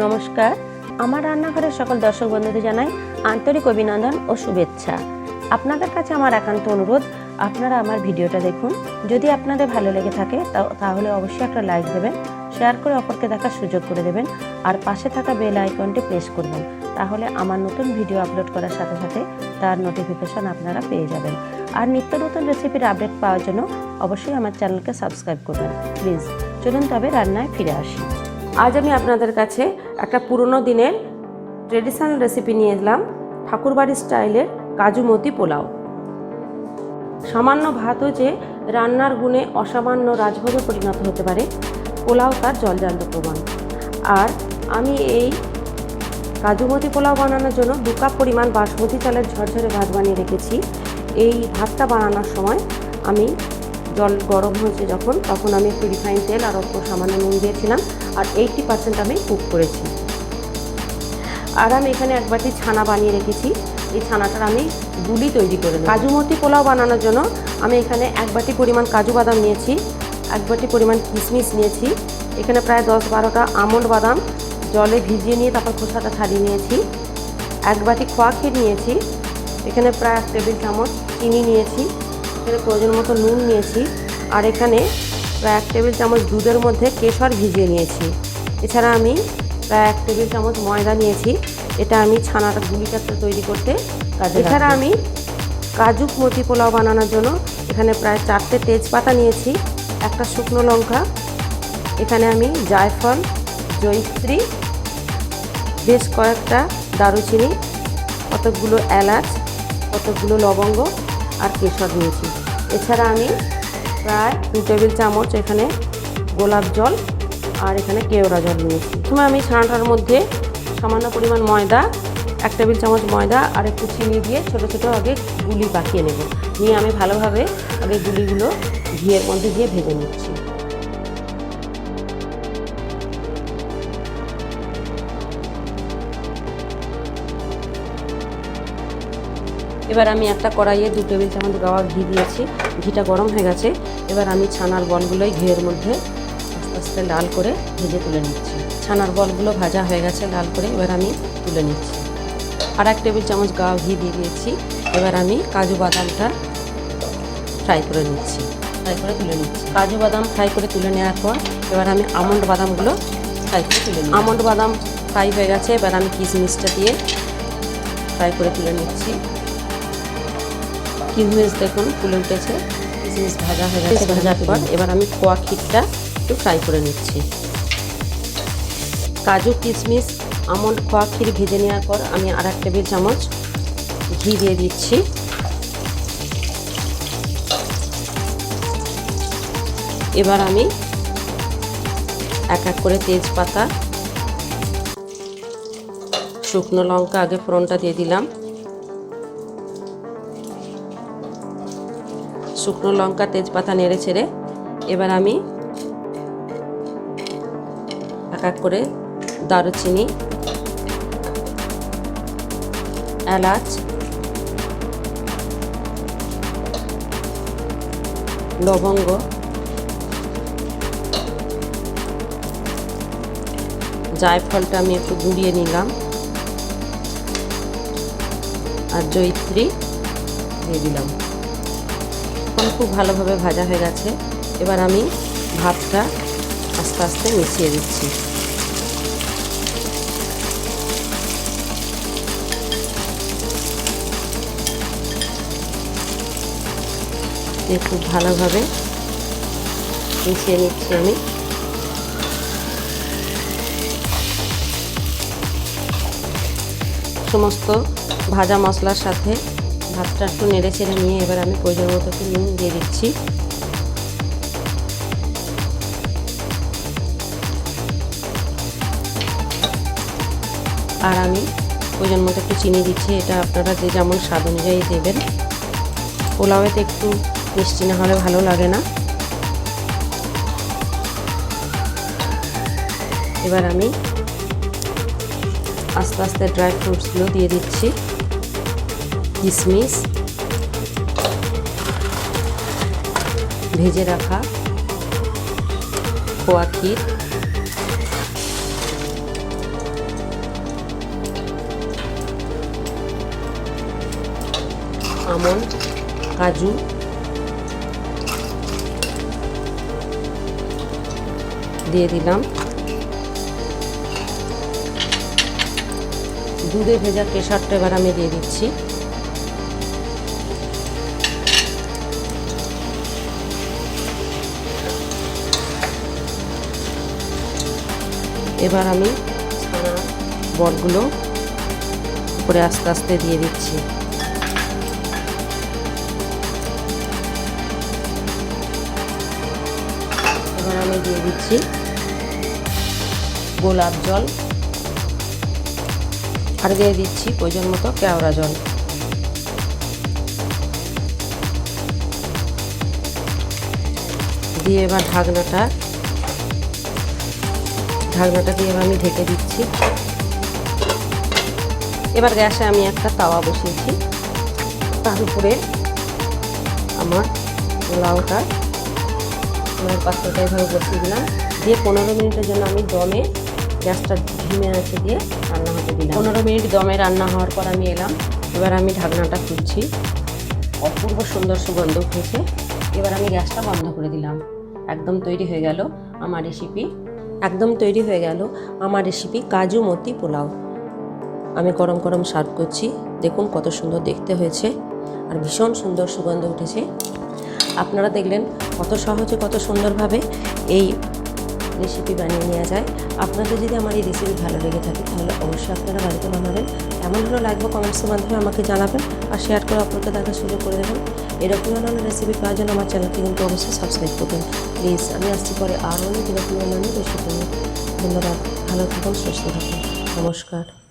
নমস্কার, আমার রান্নাঘরের সকল দর্শক বন্ধুদের জানাই আন্তরিক অভিনন্দন ও শুভেচ্ছা। আপনাদের কাছে আমার একান্ত অনুরোধ, আপনারা আমার ভিডিওটা দেখুন। যদি আপনাদের ভালো লেগে থাকে তাহলে অবশ্যই একটা লাইক দেবেন, শেয়ার করে অপরকে দেখার সুযোগ করে দেবেন, আর পাশে থাকা বেল আইকনটি প্রেস করবেন। তাহলে আমার নতুন ভিডিও আপলোড করার সাথে সাথে তার নোটিফিকেশন আপনারা পেয়ে যাবেন। আর নিত্য নতুন রেসিপির আপডেট পাওয়ার জন্য অবশ্যই আমার চ্যানেলকে সাবস্ক্রাইব করবেন প্লিজ। চলুন তবে রান্নায় ফিরে আসি। আজ আমি আপনাদের কাছে একটা পুরনো দিনের ট্রেডিশনাল রেসিপি নিয়ে এলাম, ঠাকুরবাড়ির স্টাইলের কাজু মতি পোলাও। সামান্য ভাতও যে রান্নার গুণে অসামান্য রাজভোগে পরিণত হতে পারে, পোলাও তার জলজান্ত প্রমাণ। আর আমি এই কাজু মতি পোলাও বানানোর জন্য 2 কাপ পরিমাণ বাসমতি চালের ঝরঝরে ভাত বানিয়ে রেখেছি। এই ভাতটা বানানোর সময় আমি জল গরম হয়েছে তখন আমি একটু রিফাইন তেল আর অল্প সামান্য নুন দিয়েছিলাম, আর 80% আমি কুক করেছি। আর আমি এখানে 1 বাটি ছানা বানিয়ে রেখেছি। এই ছানাটার আমি গুলি তৈরি করে নেব। কাজু মতি পোলাও বানানোর জন্য আমি এখানে 1 বাটি পরিমাণ কাজু বাদাম নিয়েছি, 1 বাটি পরিমাণ কিশমিশ নিয়েছি, এখানে প্রায় 10-12টা আমন্ড বাদাম জলে ভিজিয়ে নিয়ে তারপর খোসাটা ছাড়িয়ে নিয়েছি, 1 বাটি খোয়া ক্ষীর নিয়েছি, এখানে প্রায় 1 টেবিল চামচ চিনি নিয়েছি, এখানে প্রয়োজন মতো নুন নিয়েছি, আর এখানে প্রায় 1 টেবিল চামচ দুধের মধ্যে কেশর ভিজিয়ে নিয়েছি। এছাড়া আমি প্রায় 1 টেবিল চামচ ময়দা নিয়েছি, এটা আমি ছানাটা গুলিটা তৈরি করতে কাজে। এছাড়া আমি কাজু মতি পোলাও বানানোর জন্য এখানে প্রায় 4টে তেজপাতা নিয়েছি, 1টা শুকনো লঙ্কা, এখানে আমি জায়ফল, জয়িত্রী, বেশ কয়েকটা দারুচিনি, কতকগুলো এলাচ, কতকগুলো লবঙ্গ আর কেশর নিয়েছি। এছাড়া আমি প্রায় 2 টেবিল চামচ এখানে গোলাপ জল আর এখানে কেওড়া জল নিয়েছি। প্রথমে আমি ছানাটার মধ্যে সামান্য পরিমাণ ময়দা, 1 টেবিল চামচ ময়দা আর একটু চিনি দিয়ে ছোটো ছোটো আগে গুলি পাকিয়ে নেব। নিয়ে আমি ভালোভাবে আগে গুলিগুলো ঘিয়ের মধ্যে দিয়ে ভেজে নিচ্ছি। এবার আমি একটা কড়াইয়ে 2 টেবিল চামচ গাওয়া ঘি দিয়েছি, ঘিটা গরম হয়ে গেছে। এবার আমি ছানার বলগুলোই ঘিয়ের মধ্যে আস্তে আস্তে লাল করে ভেজে তুলে নিচ্ছি। ছানার বলগুলো ভাজা হয়ে গেছে লাল করে, এবার আমি তুলে নিচ্ছি। আর 1 টেবিল চামচ গাওয়া ঘি দিয়ে দিয়েছি। এবার আমি কাজু বাদামটা ফ্রাই করে তুলে নিচ্ছি। কাজু বাদাম ফ্রাই করে তুলে নেওয়ার পর এবার আমি আমন্ড বাদামগুলো ফ্রাই করে তুলে নিচ্ছি। আমন্ড বাদাম ফ্রাই হয়ে গেছে, এবার আমি কিশমিশটা দিয়ে ফ্রাই করে তুলে নিচ্ছি। কিশমিশ দেখুন ফুলে উঠেছে, কিশমিশ ভাজা হয়ে গেছে। ভাজার পর এবার আমি খোয়া ক্ষীরটা একটু ফ্রাই করে নিচ্ছি। কাজু, কিশমিশ, আমন্ড, খোয়া ক্ষীর ভেজে নেওয়ার পর আমি আর 1 টেবিল চামচ ঘি দিয়ে দিচ্ছি। এবার আমি এক এক করে তেজপাতা, শুকনো লঙ্কা আগে ফোড়নটা দিয়ে দিলাম। শুকনো লঙ্কা, তেজপাতা নেড়ে ছেড়ে এবার আমি এক এক করে দারুচিনি, এলাচ, লবঙ্গ, জায়ফলটা আমি একটু গুঁড়িয়ে নিলাম, আর জয়িত্রী দিয়ে দিলাম। খুব ভালোভাবে ভাজা হয়ে গেছে। এবার আমি ভাতটা আস্তে আস্তে মিশিয়ে দিচ্ছি। খুব ভালোভাবে মিশিয়ে নিচ্ছি আমি। সমস্ত ভাজা মশলার সাথে ভাতটা একটু নেড়ে চেড়ে নিয়ে এবার আমি প্রয়োজন মতো একটু নুন দিয়ে দিচ্ছি। আর আমি প্রয়োজন মতো একটু চিনি দিচ্ছি, এটা আপনারা যে যেমন স্বাদ অনুযায়ী দেবেন। পোলাওতে একটু মিষ্টি না হলে ভালো লাগে না। এবার আমি আস্তে আস্তে ড্রাই ফ্রুটসগুলো দিয়ে দিচ্ছি। কিশমিশ, ভেজে রাখা খোয়া ক্ষীর, আমন্ড, কাজু, দিয়ে দিলাম দুধে ভেজা কেশরটা এবার আমি দিয়ে দিচ্ছি। এবার আমি ছানার বলগুলো উপরে আস্তে আস্তে দিয়ে দিচ্ছি। এবার আমি দিয়ে দিচ্ছি গোলাপ জল, আর দিয়ে দিচ্ছি প্রয়োজন মতো কেওড়া জল। দিয়ে এবার ঢাকনাটা দিয়ে এবার আমি ঢেকে দিচ্ছি। এবার গ্যাসে আমি একটা তাওয়া বসিয়েছি, তার উপরে আমার পোলাওটা পাত্রটা এভাবে বসিয়ে দিলাম, দিয়ে 15 মিনিটের জন্য আমি দমে গ্যাসটা ধিমে আঁচে দিয়ে রান্না হতে দিলাম। 15 মিনিট দমে রান্না হওয়ার পর আমি এলাম। এবার আমি ঢাকনাটা খুলছি, অপূর্ব সুন্দর সুগন্ধ উঠেছে। এবার আমি গ্যাসটা বন্ধ করে দিলাম। একদম তৈরি হয়ে গেল আমার রেসিপি কাজু মতি পোলাও। আমি গরম গরম সার্ভ করছি। দেখুন কত সুন্দর দেখতে হয়েছে আর ভীষণ সুন্দর সুগন্ধ উঠেছে। আপনারা দেখলেন কত সহজে কত সুন্দরভাবে এই রেসিপি বানিয়ে নেওয়া যায়। আপনাদের যদি আমার এই রেসিপি ভালো লেগে থাকে তাহলে অবশ্যই আপনারা বাড়িতে বানাবেন। কেমন হলো লাগবে কমেন্টসের মাধ্যমে আমাকে জানাবেন আর শেয়ার করে অপরকে দেখার সুযোগ করে দেবেন। এরকম অন্যান্য রেসিপি পাওয়ার জন্য আমার চ্যানেলটি কিন্তু অবশ্যই সাবস্ক্রাইব করবেন প্লিজ। আমি আসছি পরে আরও অনেক এরকম অন্যান্য রেসিপি নিয়ে। ধন্যবাদ, ভালো থাকুন, সুস্থ থাকুন, নমস্কার।